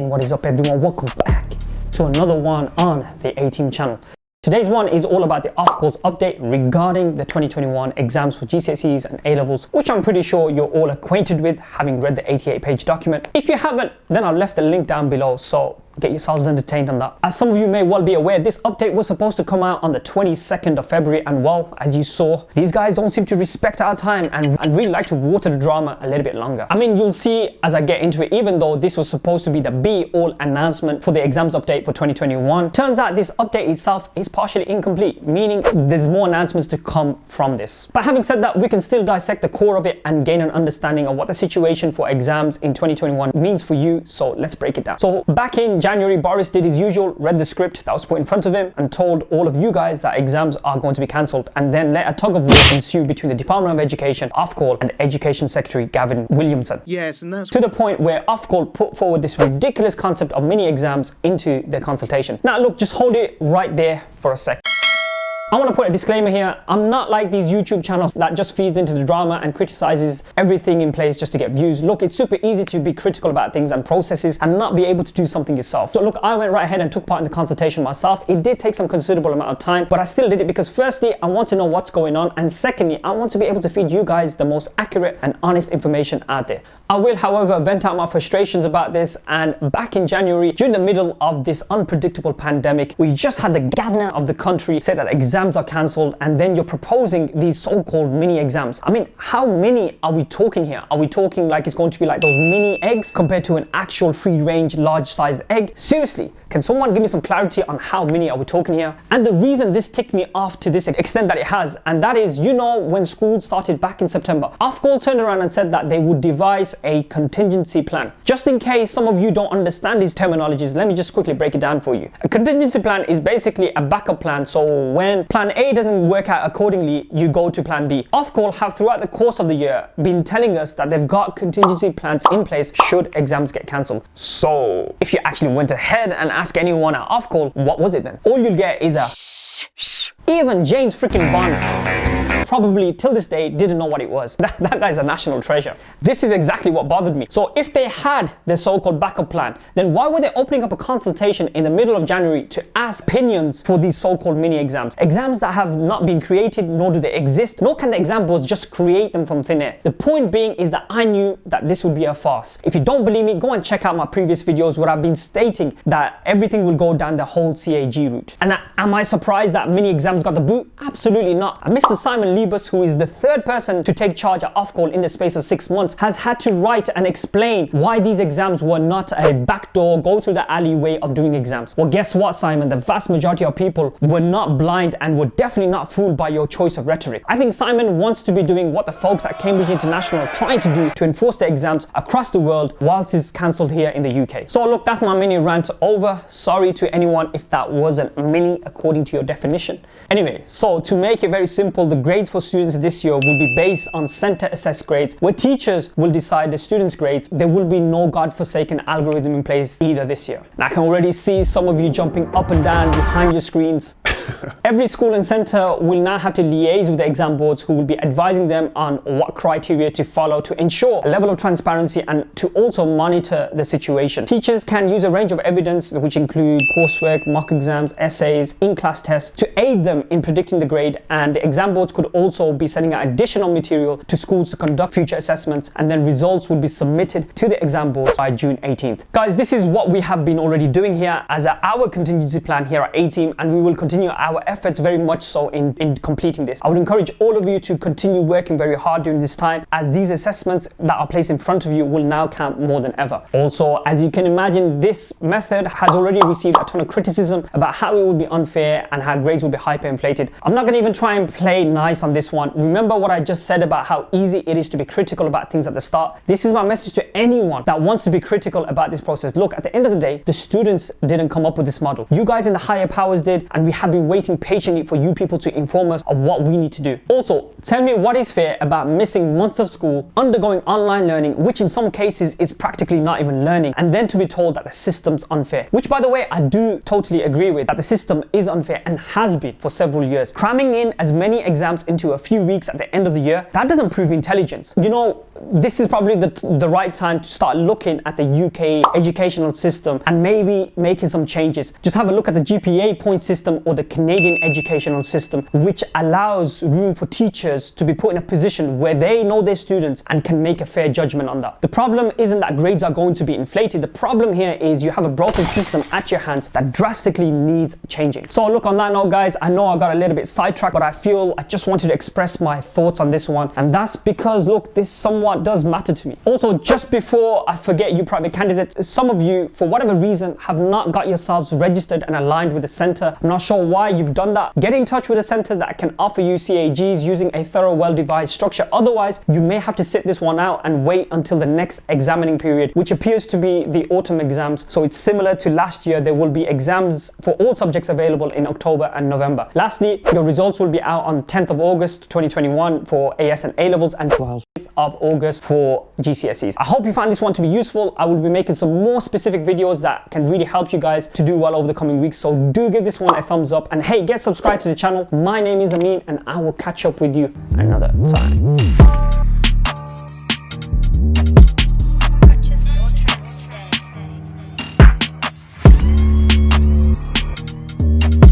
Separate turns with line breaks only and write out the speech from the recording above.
What is up, everyone? Welcome back to another one on the A-Team channel. Today's one is all about the OFQUAL's update regarding the 2021 exams for GCSEs and A-levels, which I'm pretty sure you're all acquainted with, having read the 88-page document. If you haven't, then I've left the link down below, so get yourselves entertained on that. As some of you may well be aware, this update was supposed to come out on the 22nd of February, and well, as you saw, these guys don't seem to respect our time and really like to water the drama a little bit longer. I mean, you'll see as I get into it, even though this was supposed to be the be-all announcement for the exams update for 2021, turns out this update itself is partially incomplete, meaning there's more announcements to come from this. But having said that, we can still dissect the core of it and gain an understanding of what the situation for exams in 2021 means for you, so let's break it down. So back in January, Boris did his usual, read the script that was put in front of him and told all of you guys that exams are going to be cancelled, and then let a tug of war ensue between the Department of Education, OFQUAL, and Education Secretary Gavin Williamson. Yes, and that's to the point where OFQUAL put forward this ridiculous concept of mini exams into their consultation. Now look, just hold it right there for a sec. I want to put a disclaimer here. I'm not like these YouTube channels that just feeds into the drama and criticizes everything in place just to get views. Look, it's super easy to be critical about things and processes and not be able to do something yourself. So look, I went right ahead and took part in the consultation myself. It did take some considerable amount of time, but I still did it because firstly, I want to know what's going on, and secondly, I want to be able to feed you guys the most accurate and honest information out there. I will, however, vent out my frustrations about this, and back in January, during the middle of this unpredictable pandemic, we just had the governor of the country say that exams are cancelled, and then you're proposing these so-called mini exams. I mean, how many are we talking here? Are we talking like it's going to be like those mini eggs compared to an actual free-range, large-sized egg? Seriously, can someone give me some clarity on how many are we talking here? And the reason this ticked me off to this extent that it has, and that is, you know, when school started back in September, OFQUAL turned around and said that they would devise a contingency plan. Just in case some of you don't understand these terminologies, let me just quickly break it down for you. A contingency plan is basically a backup plan, so when plan A doesn't work out accordingly, you go to plan B. OFQUAL have throughout the course of the year been telling us that they've got contingency plans in place should exams get cancelled. So if you actually went ahead and asked anyone at OFQUAL, what was it then? All you'll get is a even James freaking Bond probably till this day didn't know what it was. That guy's a national treasure. This is exactly what bothered me. So if they had their so-called backup plan, then why were they opening up a consultation in the middle of January to ask opinions for these so-called mini exams? Exams that have not been created, nor do they exist, nor can the exam boards just create them from thin air. The point being is that I knew that this would be a farce. If you don't believe me, go and check out my previous videos where I've been stating that everything will go down the whole CAG route. And am I surprised that mini exams got the boot? Absolutely not. And Mr. Simon Libus, who is the third person to take charge at OFQUAL in the space of 6 months, has had to write and explain why these exams were not a backdoor, go through the alley way of doing exams. Well, guess what, Simon? The vast majority of people were not blind and were definitely not fooled by your choice of rhetoric. I think Simon wants to be doing what the folks at Cambridge International are trying to do to enforce the exams across the world whilst it's cancelled here in the UK. So look, that's my mini rant over. Sorry to anyone if that wasn't mini according to your definition. Anyway, so to make it very simple, the grades for students this year will be based on center assessed grades, where teachers will decide the students' grades. There will be no godforsaken algorithm in place either this year. And I can already see some of you jumping up and down behind your screens. Every school and centre will now have to liaise with the exam boards, who will be advising them on what criteria to follow to ensure a level of transparency and to also monitor the situation. Teachers can use a range of evidence which include coursework, mock exams, essays, in-class tests to aid them in predicting the grade, and the exam boards could also be sending out additional material to schools to conduct future assessments, and then results will be submitted to the exam boards by June 18th. Guys, this is what we have been already doing here as our contingency plan here at A-Team, and we will continue our efforts very much so in completing this. I would encourage all of you to continue working very hard during this time, as these assessments that are placed in front of you will now count more than ever. Also, as you can imagine, this method has already received a ton of criticism about how it would be unfair and how grades will be hyperinflated. I'm not going to even try and play nice on this one. Remember what I just said about how easy it is to be critical about things at the start. This is my message to anyone that wants to be critical about this process. Look, at the end of the day, the students didn't come up with this model. You guys in the higher powers did, and we have been waiting patiently for you people to inform us of what we need to do. Also, tell me what is fair about missing months of school, undergoing online learning, which in some cases is practically not even learning, and then to be told that the system's unfair. Which, by the way, I do totally agree with, that the system is unfair and has been for several years. Cramming in as many exams into a few weeks at the end of the year, that doesn't prove intelligence. You know, this is probably the right time to start looking at the UK educational system and maybe making some changes. Just have a look at the GPA point system or the Canadian educational system, which allows room for teachers to be put in a position where they know their students and can make a fair judgment on that. The problem isn't that grades are going to be inflated. The problem here is you have a broken system at your hands that drastically needs changing. So look, on that note guys, I know I got a little bit sidetracked, but I feel I just wanted to express my thoughts on this one, and that's because look, this somewhat does matter to me. Also, just before I forget, you private candidates, some of you for whatever reason have not got yourselves registered and aligned with the centre. I'm not sure why you've done that. Get in touch with a centre that can offer you CAGs using a thorough, well-devised structure. Otherwise, you may have to sit this one out and wait until the next examining period, which appears to be the autumn exams. So it's similar to last year. There will be exams for all subjects available in October and November. Lastly, your results will be out on 10th of August 2021 for AS and A levels, and 12th of August for GCSEs. I hope you found this one to be useful. I will be making some more specific videos that can really help you guys to do well over the coming weeks. So do give this one a thumbs up, and hey, get subscribed to the channel. My name is Amin, and I will catch up with you another time.